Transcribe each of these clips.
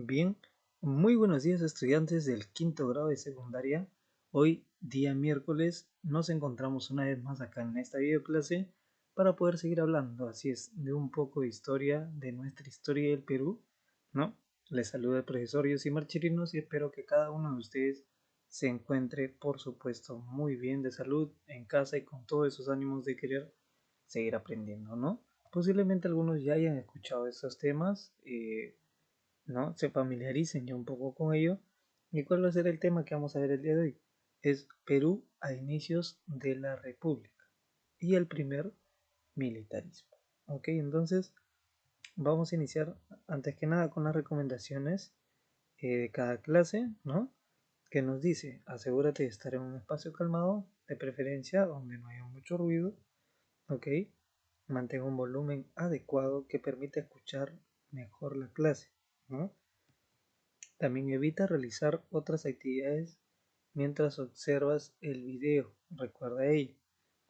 Bien, muy buenos días estudiantes del quinto grado de secundaria. Hoy, día miércoles, nos encontramos una vez más acá en esta videoclase para poder seguir hablando, así es, de un poco de historia, de nuestra historia del Perú, ¿no? Les saluda el profesor Yosimar Chirinos y espero que cada uno de ustedes se encuentre, por supuesto, muy bien de salud en casa y con todos esos ánimos de querer seguir aprendiendo, ¿no? Posiblemente algunos ya hayan escuchado estos temas, ¿no? Se familiaricen ya un poco con ello. ¿Y cuál va a ser el tema que vamos a ver el día de hoy? Es Perú a inicios de la República y el primer militarismo. Ok, entonces vamos a iniciar antes que nada con las recomendaciones de cada clase, ¿no? Que nos dice, asegúrate de estar en un espacio calmado, de preferencia donde no haya mucho ruido, ¿ok? Mantén un volumen adecuado que permita escuchar mejor la clase, ¿no? También evita realizar otras actividades mientras observas el video. Recuerda ello.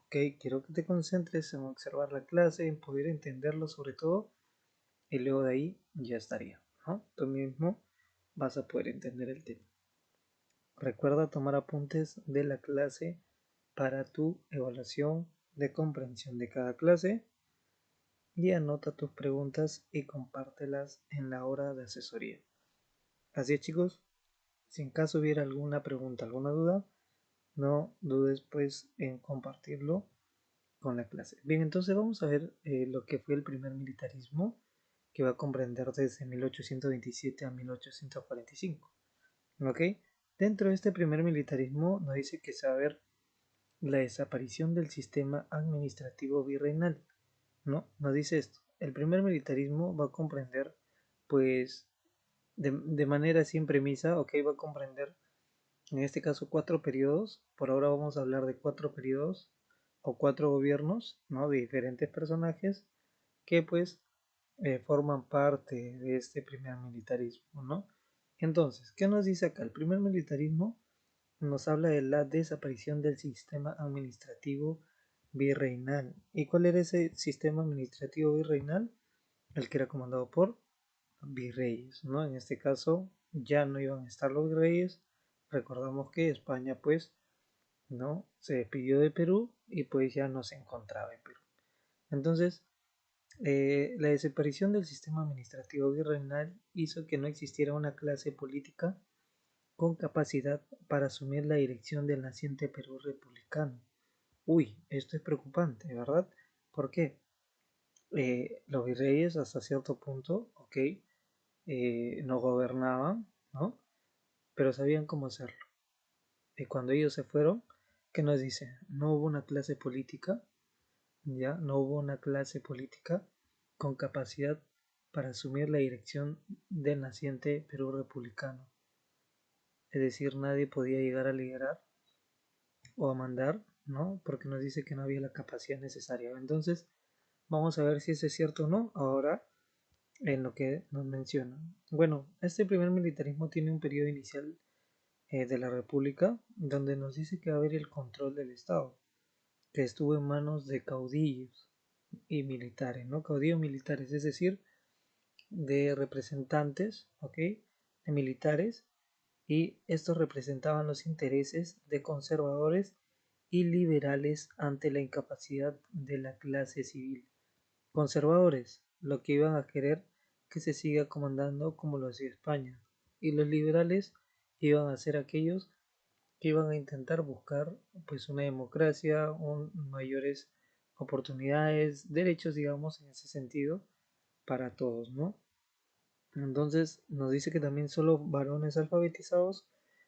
Ok, quiero que te concentres en observar la clase, en poder entenderlo sobre todo, y luego de ahí ya estaría, ¿no? Tú mismo vas a poder entender el tema. Recuerda tomar apuntes de la clase para tu evaluación de comprensión de cada clase y anota tus preguntas y compártelas en la hora de asesoría. Así es, chicos. Si en caso hubiera alguna pregunta, alguna duda, no dudes pues en compartirlo con la clase. Bien, entonces vamos a ver lo que fue el primer militarismo, que va a comprender desde 1827 a 1845. ¿Ok? Dentro de este primer militarismo nos dice que se va a ver la desaparición del sistema administrativo virreinal. ¿No? Nos dice esto. El primer militarismo va a comprender pues de manera sin premisa, ok, va a comprender en este caso 4 periodos. Por ahora vamos a hablar de 4 periodos o 4 gobiernos, ¿no? De diferentes personajes que pues forman parte de este primer militarismo, ¿no? Entonces, ¿qué nos dice acá? El primer militarismo nos habla de la desaparición del sistema administrativo virreinal. ¿Y cuál era ese sistema administrativo virreinal? El que era comandado por virreyes, ¿no? En este caso ya no iban a estar los virreyes. Recordamos que España pues no se despidió de Perú y pues ya no se encontraba en Perú. Entonces, la desaparición del sistema administrativo virreinal hizo que no existiera una clase política con capacidad para asumir la dirección del naciente Perú republicano. Uy, esto es preocupante, ¿verdad? ¿Por qué? Los virreyes hasta cierto punto, ok, no gobernaban, ¿no? Pero sabían cómo hacerlo. Y cuando ellos se fueron, ¿qué nos dice? No hubo una clase política, ya, no hubo una clase política con capacidad para asumir la dirección del naciente Perú republicano. Es decir, nadie podía llegar a liderar o a mandar, ¿no? Porque nos dice que no había la capacidad necesaria. Entonces, vamos a ver si eso es cierto o no ahora en lo que nos mencionan. Bueno, este primer militarismo tiene un periodo inicial de la República donde nos dice que va a haber el control del Estado, que estuvo en manos de caudillos y militares, ¿no? Caudillos militares, es decir, de representantes, ¿ok? De militares, y estos representaban los intereses de conservadores y liberales ante la incapacidad de la clase civil. Conservadores, lo que iban a querer que se siga comandando como lo hacía España, y los liberales iban a ser aquellos que iban a intentar buscar pues una democracia, mayores oportunidades, derechos, digamos, en ese sentido, para todos, ¿no? Entonces nos dice que también solo varones alfabetizados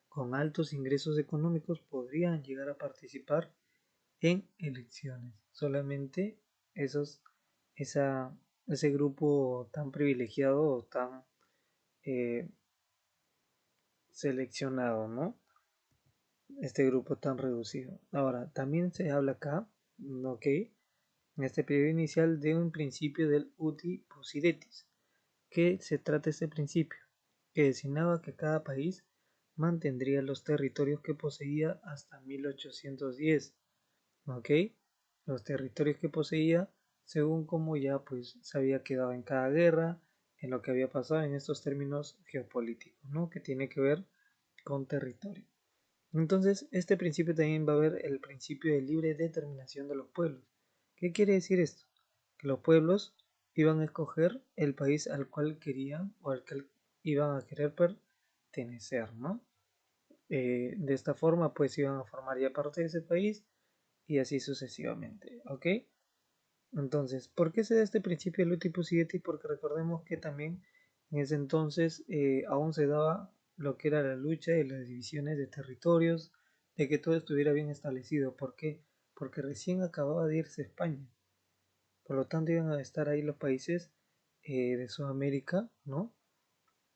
con altos ingresos económicos podrían llegar a participar en elecciones. Solamente esos, esa, ese grupo tan privilegiado o tan eh, seleccionado, ¿no? Este grupo tan reducido. Ahora, también se habla acá, ok, en este periodo inicial de un principio del uti possidetis. ¿Qué se trata este principio? Que designaba que cada país mantendría los territorios que poseía hasta 1810, ¿ok? Los territorios que poseía según como ya pues se había quedado en cada guerra, en lo que había pasado en estos términos geopolíticos, ¿no? Que tiene que ver con territorio. Entonces, este principio también va a ver el principio de libre determinación de los pueblos. ¿Qué quiere decir esto? Que los pueblos iban a escoger el país al cual querían o al que iban a querer pertenecer, ¿no? De esta forma, pues iban a formar ya parte de ese país y así sucesivamente, ¿ok? Entonces, ¿por qué se da este principio de Lutipus Sidetis? Porque recordemos que también en ese entonces aún se daba lo que era la lucha de las divisiones de territorios, de que todo estuviera bien establecido. ¿Por qué? Porque recién acababa de irse España. Por lo tanto, iban a estar ahí los países de Sudamérica, ¿no?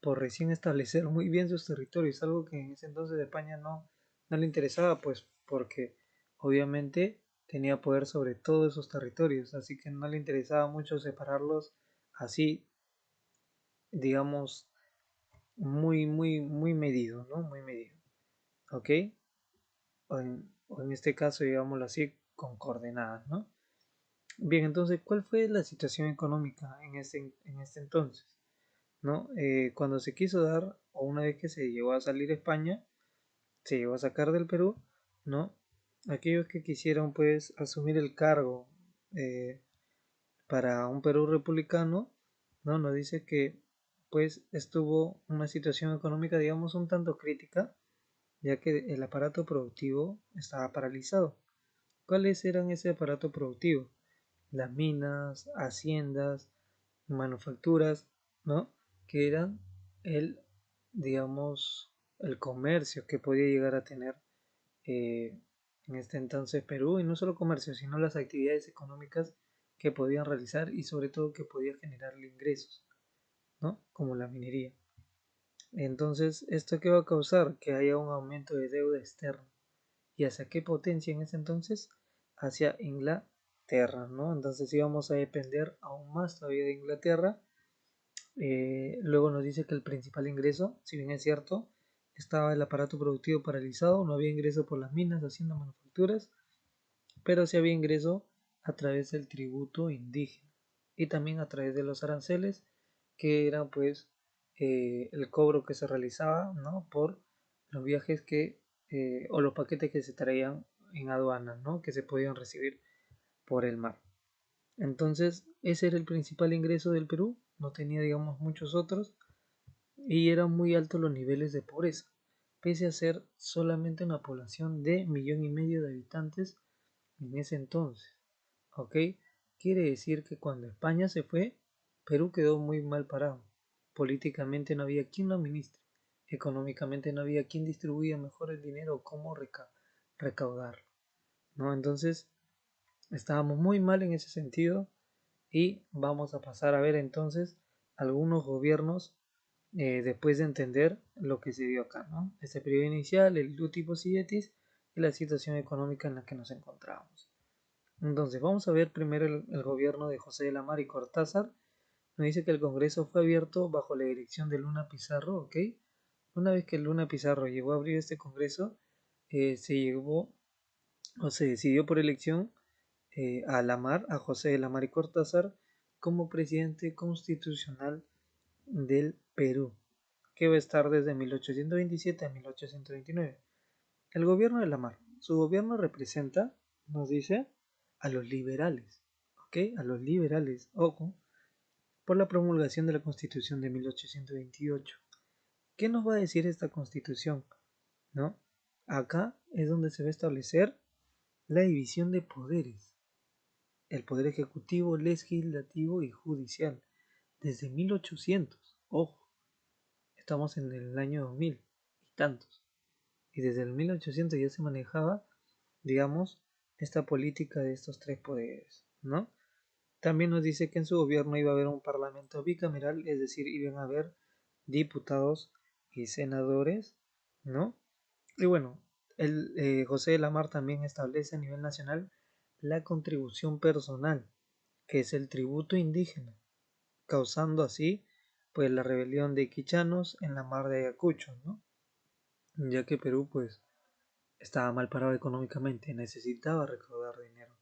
Por recién establecer muy bien sus territorios, algo que en ese entonces de España no le interesaba, pues porque obviamente tenía poder sobre todos esos territorios, así que no le interesaba mucho separarlos así, digamos, muy medido, ¿no? Muy medido, ¿ok? O en este caso, digámoslo así, con coordenadas, ¿no? Bien, entonces, ¿cuál fue la situación económica en este entonces? ¿No? Cuando se quiso dar, o una vez que se llegó a salir España, se llegó a sacar del Perú, ¿no? Aquellos que quisieron pues asumir el cargo para un Perú republicano, ¿no? Nos dice que pues estuvo una situación económica, digamos, un tanto crítica, ya que el aparato productivo estaba paralizado. ¿Cuáles eran ese aparato productivo? Las minas, haciendas, manufacturas, ¿no? Que eran el, digamos, el comercio que podía llegar a tener eh, en este entonces Perú, y no solo comercio, sino las actividades económicas que podían realizar y sobre todo que podía generarle ingresos, ¿no? Como la minería. Entonces, ¿esto qué va a causar? Que haya un aumento de deuda externa. ¿Y hacia qué potencia en ese entonces? Hacia Inglaterra, ¿no? Entonces íbamos a depender aún más todavía de Inglaterra. Luego nos dice que el principal ingreso, si bien es cierto, estaba el aparato productivo paralizado, no había ingreso por las minas, haciendo manufacturas, pero sí había ingreso a través del tributo indígena y también a través de los aranceles, que eran pues el cobro que se realizaba, ¿no? Por los viajes o los paquetes que se traían en aduanas, ¿no? Que se podían recibir por el mar. Entonces, ese era el principal ingreso del Perú, no tenía, digamos, muchos otros, y eran muy altos los niveles de pobreza, pese a ser solamente una población de 1,5 millones de habitantes en ese entonces. ¿Ok? Quiere decir que cuando España se fue, Perú quedó muy mal parado. Políticamente no había quien lo administre, económicamente no había quien distribuya mejor el dinero o cómo recaudarlo, ¿no? Entonces, estábamos muy mal en ese sentido y vamos a pasar a ver entonces algunos gobiernos después de entender lo que se dio acá, ¿no? Este periodo inicial, el Lutipos Sietis y la situación económica en la que nos encontramos. Entonces, vamos a ver primero el gobierno de José de la Mar y Cortázar. Nos dice que el Congreso fue abierto bajo la dirección de Luna Pizarro, ¿ok? Una vez que Luna Pizarro llegó a abrir este Congreso, se llegó o se decidió por elección a José de la Mar y Cortázar, como presidente constitucional del Perú, que va a estar desde 1827 a 1829. El gobierno de la Mar. Su gobierno representa, nos dice, a los liberales, ¿ok? A los liberales, ojo, por la promulgación de la Constitución de 1828. ¿Qué nos va a decir esta Constitución? ¿No? Acá es donde se va a establecer la división de poderes, el poder ejecutivo, legislativo y judicial, desde 1800, ojo, estamos en el año 2000 y tantos, y desde el 1800 ya se manejaba, digamos, esta política de estos tres poderes, ¿no? También nos dice que en su gobierno iba a haber un parlamento bicameral, es decir, iban a haber diputados y senadores, ¿no? Y bueno, José de la Mar también establece a nivel nacional la contribución personal, que es el tributo indígena, causando así pues la rebelión de quichanos en la mar de Ayacucho, ¿no? Ya que Perú pues estaba mal parado económicamente, necesitaba recaudar dinero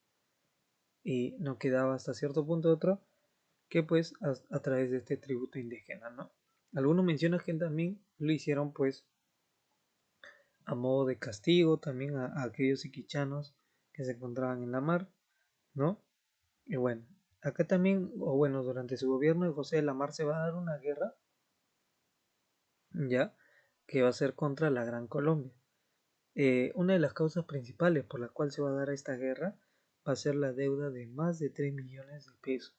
y no quedaba hasta cierto punto otro que pues a través de este tributo indígena, ¿no? Algunos mencionan que también lo hicieron pues a modo de castigo también a aquellos iquichanos que se encontraban en la mar, ¿no? Y bueno, acá también, o bueno, durante su gobierno de José de la Mar se va a dar una guerra, ya, que va a ser contra la Gran Colombia. Una de las causas principales por la cual se va a dar esta guerra va a ser la deuda de más de 3 millones de pesos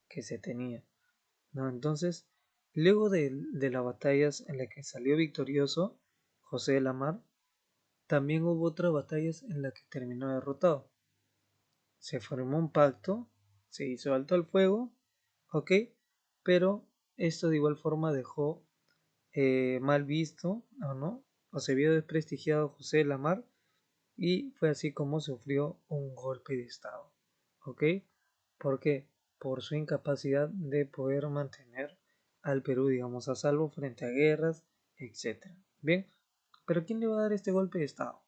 que se tenía, ¿no? Entonces, luego de las batallas en las que salió victorioso José de la Mar, también hubo otras batallas en las que terminó derrotado. Se formó un pacto, se hizo alto al fuego, ¿ok? Pero esto de igual forma dejó mal visto, ¿o no? O se vio desprestigiado José de la Mar y fue así como sufrió un golpe de estado, ¿ok? ¿Por qué? Por su incapacidad de poder mantener al Perú, digamos, a salvo frente a guerras, etc. Bien, pero ¿quién le va a dar este golpe de estado?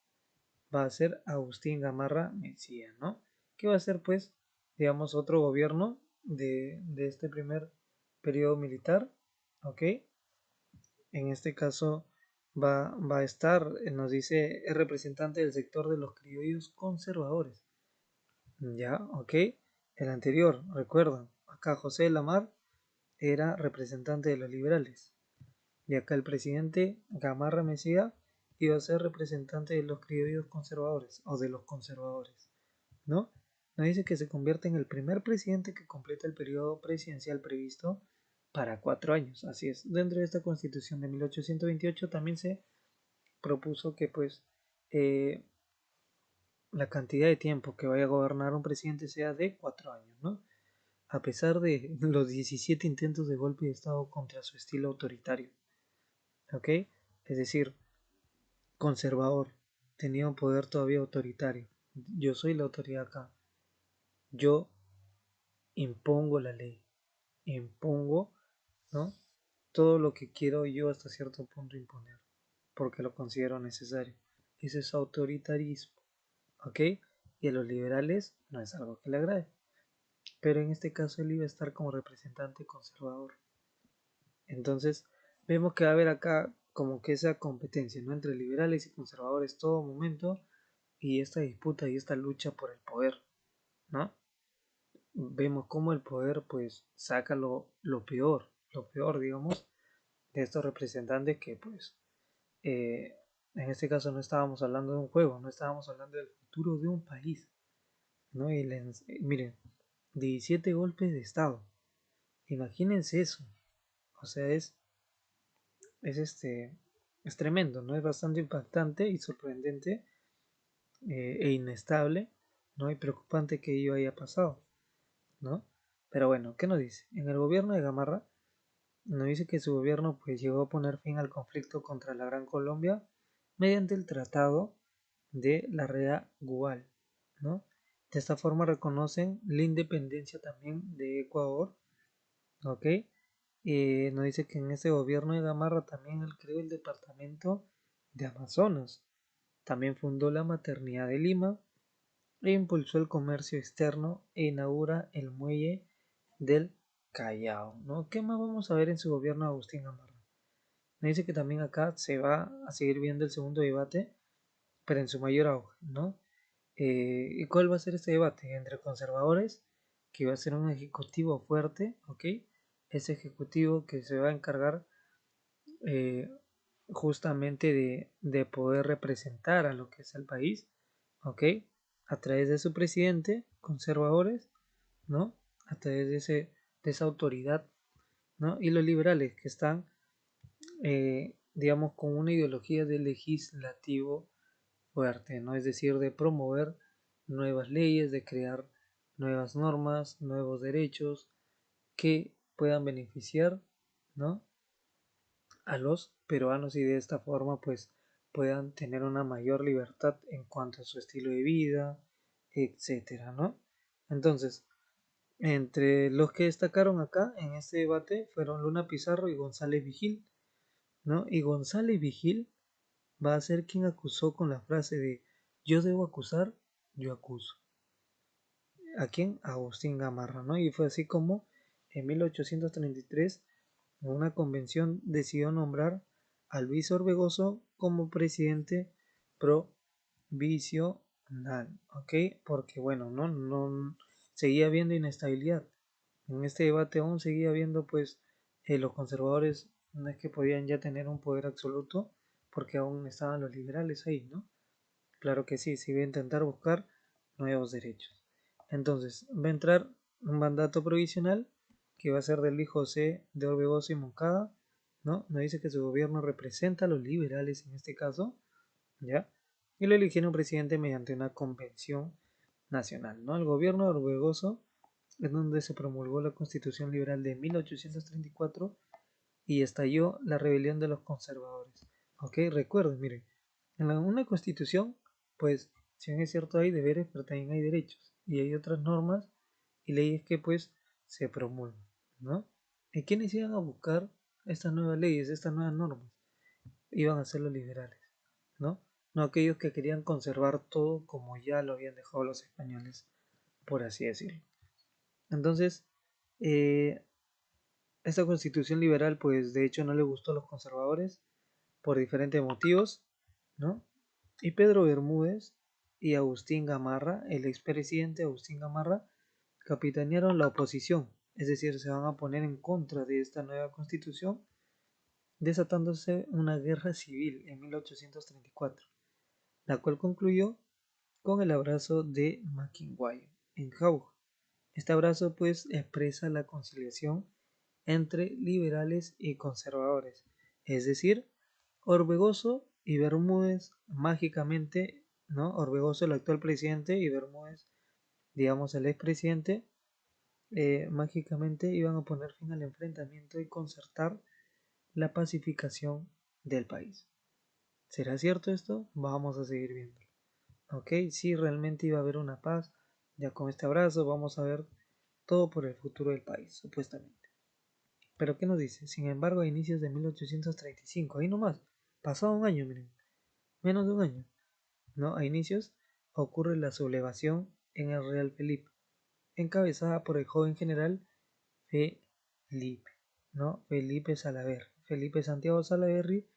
Va a ser Agustín Gamarra Mejía, ¿no? Que va a ser, pues, digamos, otro gobierno de este primer periodo militar, ¿ok? En este caso va a estar, nos dice, es representante del sector de los criollos conservadores. Ya, ok. El anterior, recuerdan, acá José de la Mar era representante de los liberales. Y acá el presidente Gamarra Mejía iba a ser representante de los criollos conservadores o de los conservadores, ¿no? Nos dice que se convierte en el primer presidente que completa el periodo presidencial previsto para 4 años. Así es. Dentro de esta constitución de 1828 también se propuso que pues eh, la cantidad de tiempo que vaya a gobernar un presidente sea de 4 años, ¿no? A pesar de los 17 intentos de golpe de Estado contra su estilo autoritario, ¿ok? Es decir, conservador, tenía un poder todavía autoritario. Yo soy la autoridad acá. Yo impongo la ley, impongo, ¿no? Todo lo que quiero yo hasta cierto punto imponer, porque lo considero necesario. Ese es autoritarismo, ¿ok? Y a los liberales no es algo que le agrade. Pero en este caso él iba a estar como representante conservador. Entonces, vemos que va a haber acá como que esa competencia, ¿no? Entre liberales y conservadores todo momento y esta disputa y esta lucha por el poder, ¿no? Vemos cómo el poder pues saca lo peor, digamos, de estos representantes que pues eh, en este caso no estábamos hablando de un juego, no estábamos hablando del futuro de un país, ¿no? Y miren, 17 golpes de estado, imagínense eso, o sea, es es tremendo, ¿no? Es bastante impactante y sorprendente e inestable, ¿no? Y preocupante que ello haya pasado, ¿no? Pero bueno, ¿qué nos dice? En el gobierno de Gamarra nos dice que su gobierno pues llegó a poner fin al conflicto contra la Gran Colombia mediante el Tratado de la Rea Gual, ¿no? De esta forma reconocen la independencia también de Ecuador, ¿ok? Nos dice que en ese gobierno de Gamarra también él creó el departamento de Amazonas, también fundó la maternidad de Lima e impulsó el comercio externo e inaugura el muelle del Callao, ¿no? ¿Qué más vamos a ver en su gobierno de Agustín Gamarra? Me dice que también acá se va a seguir viendo el segundo debate, pero en su mayor auge, ¿no? ¿Y cuál va a ser este debate? Entre conservadores, que va a ser un ejecutivo fuerte, ¿ok? Ese ejecutivo que se va a encargar eh, justamente de poder representar a lo que es el país, ¿ok? A través de su presidente, conservadores, ¿no? A través de esa autoridad, ¿no? Y los liberales que están, digamos, con una ideología de legislativo fuerte, ¿no? Es decir, de promover nuevas leyes, de crear nuevas normas, nuevos derechos que puedan beneficiar, ¿no? A los peruanos y de esta forma pues puedan tener una mayor libertad en cuanto a su estilo de vida, etcétera, ¿no? Entonces, entre los que destacaron acá en este debate fueron Luna Pizarro y González Vigil, ¿no? Y González Vigil va a ser quien acusó con la frase de yo debo acusar, yo acuso. ¿A quién? A Agustín Gamarra, ¿no? Y fue así como en 1833, en una convención decidió nombrar a Luis Orbegoso como presidente provisional, ¿ok? Porque bueno, no seguía habiendo inestabilidad. En este debate aún seguía habiendo pues los conservadores no es que podían ya tener un poder absoluto porque aún estaban los liberales ahí, ¿no? Claro que sí, se iba a intentar buscar nuevos derechos. Entonces, va a entrar un mandato provisional que va a ser de Luis José de Orbegoso y Moncada, ¿no? Nos dice que su gobierno representa a los liberales en este caso, ¿ya? Y lo eligieron presidente mediante una convención nacional, ¿no? El gobierno de Orbegoso es donde se promulgó la Constitución Liberal de 1834 y estalló la rebelión de los conservadores. ¿Ok? Recuerden, miren, en una constitución, pues, si bien es cierto hay deberes, pero también hay derechos. Y hay otras normas y leyes que, pues, se promulgan, ¿no? ¿Y quiénes iban a buscar estas nuevas leyes, estas nuevas normas? Iban a ser los liberales, ¿no? No aquellos que querían conservar todo como ya lo habían dejado los españoles, por así decirlo. Entonces, eh, esta constitución liberal, pues, de hecho no le gustó a los conservadores por diferentes motivos, ¿no? Y Pedro Bermúdez y Agustín Gamarra, el expresidente Agustín Gamarra, capitanearon la oposición, es decir, se van a poner en contra de esta nueva constitución, desatándose una guerra civil en 1834, la cual concluyó con el abrazo de Mackinwayo en Jauja. Este abrazo pues expresa la conciliación entre liberales y conservadores, es decir, Orbegoso y Bermúdez mágicamente, ¿no? Orbegoso el actual presidente y Bermúdez, digamos el expresidente, mágicamente iban a poner fin al enfrentamiento y concertar la pacificación del país. ¿Será cierto esto? Vamos a seguir viendo. Ok, sí, realmente iba a haber una paz. Ya con este abrazo vamos a ver todo por el futuro del país, supuestamente. Pero ¿qué nos dice? Sin embargo, a inicios de 1835, ahí nomás, pasado un año, miren, menos de un año, ¿no? A inicios ocurre la sublevación en el Real Felipe, encabezada por el joven general Felipe, ¿no? Felipe Salaverry, Felipe Santiago Salaverry,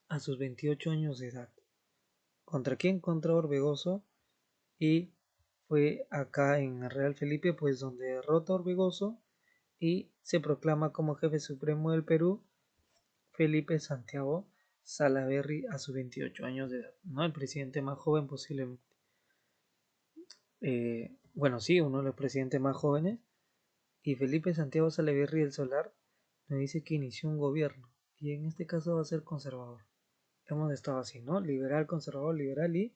a sus 28 años de edad. ¿Contra quién? Contra Orbegoso. Y fue acá en el Real Felipe, pues donde derrota a Orbegoso y se proclama como jefe supremo del Perú Felipe Santiago Salaverry a sus 28 años de edad, ¿no? El presidente más joven posiblemente. Bueno, sí, uno de los presidentes más jóvenes. Y Felipe Santiago Salaverry del Solar nos dice que inició un gobierno. Y en este caso va a ser conservador. Hemos estado así, ¿no? Liberal, conservador, liberal y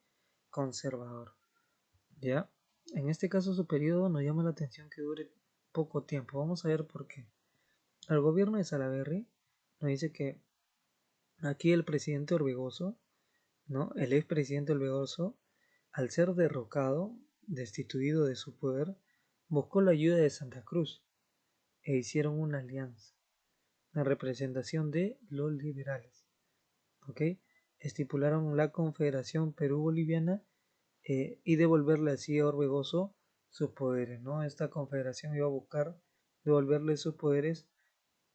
conservador. ¿Ya? En este caso su periodo nos llama la atención que dure poco tiempo. Vamos a ver por qué. El gobierno de Salaverry nos dice que aquí el presidente Orbegoso, ¿no? El expresidente Orbegoso, al ser derrocado, destituido de su poder, buscó la ayuda de Santa Cruz e hicieron una alianza en representación de los liberales. ¿Ok? Estipularon la Confederación Perú-Boliviana y devolverle así a Orbegoso sus poderes, ¿no? Esta confederación iba a buscar devolverle sus poderes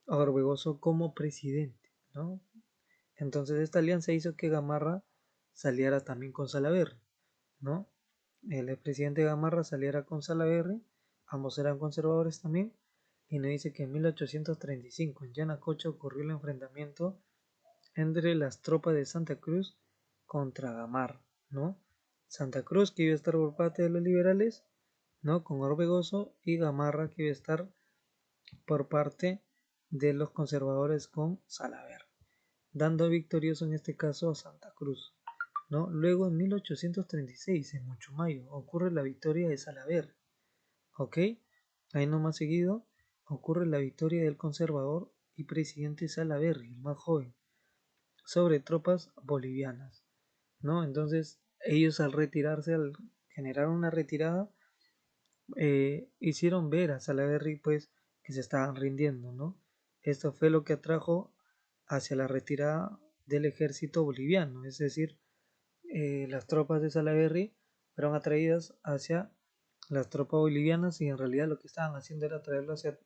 a Orbegoso como presidente, ¿no? Entonces esta alianza hizo que Gamarra saliera también con Salaverry, ¿no? El expresidente Gamarra saliera con Salaverry, ambos eran conservadores también, y nos dice que en 1835 en Yanacocha ocurrió el enfrentamiento entre las tropas de Santa Cruz contra Gamarra, ¿no? Santa Cruz que iba a estar por parte de los liberales, ¿no? Con Orbegoso y Gamarra que iba a estar por parte de los conservadores con Salaverry, dando victorioso en este caso a Santa Cruz, ¿no? Luego en 1836, en Muchumayo, ocurre la victoria de Salaverry, ¿ok? Ahí nomás seguido ocurre la victoria del conservador y presidente Salaverry, el más joven, sobre tropas bolivianas, ¿no? Entonces ellos al retirarse, al generar una retirada, hicieron ver a Salaverry pues que se estaban rindiendo, ¿no? Esto fue lo que atrajo hacia la retirada del ejército boliviano, es decir, las tropas de Salaverry fueron atraídas hacia las tropas bolivianas y en realidad lo que estaban haciendo era traerlo hacia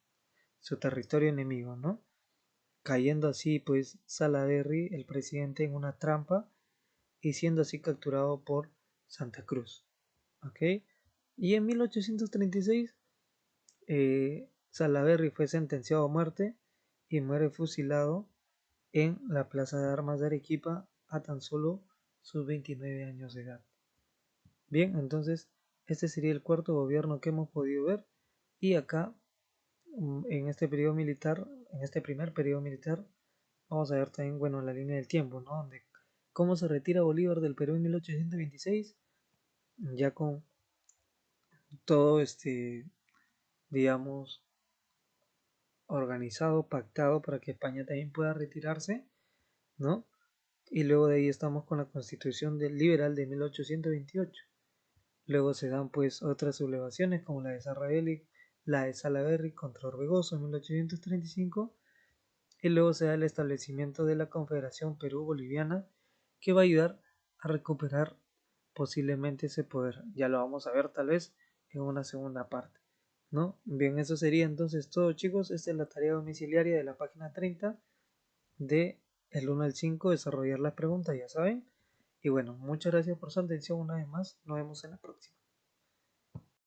su territorio enemigo, ¿no? Cayendo así pues Salaverry, el presidente, en una trampa y siendo así capturado por Santa Cruz, ¿ok? Y en 1836 Salaverry fue sentenciado a muerte y muere fusilado en la Plaza de Armas de Arequipa a tan solo sus 29 años de edad. Bien, entonces este sería el cuarto gobierno que hemos podido ver y acá en este periodo militar, en este primer periodo militar, vamos a ver también, bueno, la línea del tiempo, ¿no? Donde cómo se retira Bolívar del Perú en 1826, ya con todo digamos, organizado, pactado para que España también pueda retirarse, ¿no? Y luego de ahí estamos con la Constitución del Liberal de 1828. Luego se dan pues otras sublevaciones como la de Salaverry contra Orbegoso en 1835 y luego se da el establecimiento de la Confederación Perú-Boliviana que va a ayudar a recuperar posiblemente ese poder. Ya lo vamos a ver tal vez en una segunda parte, ¿no? Bien, eso sería entonces todo, chicos. Esta es la tarea domiciliaria de la página 30 de el 1 al 5, desarrollar las preguntas, ya saben. Y bueno, muchas gracias por su atención una vez más. Nos vemos en la próxima.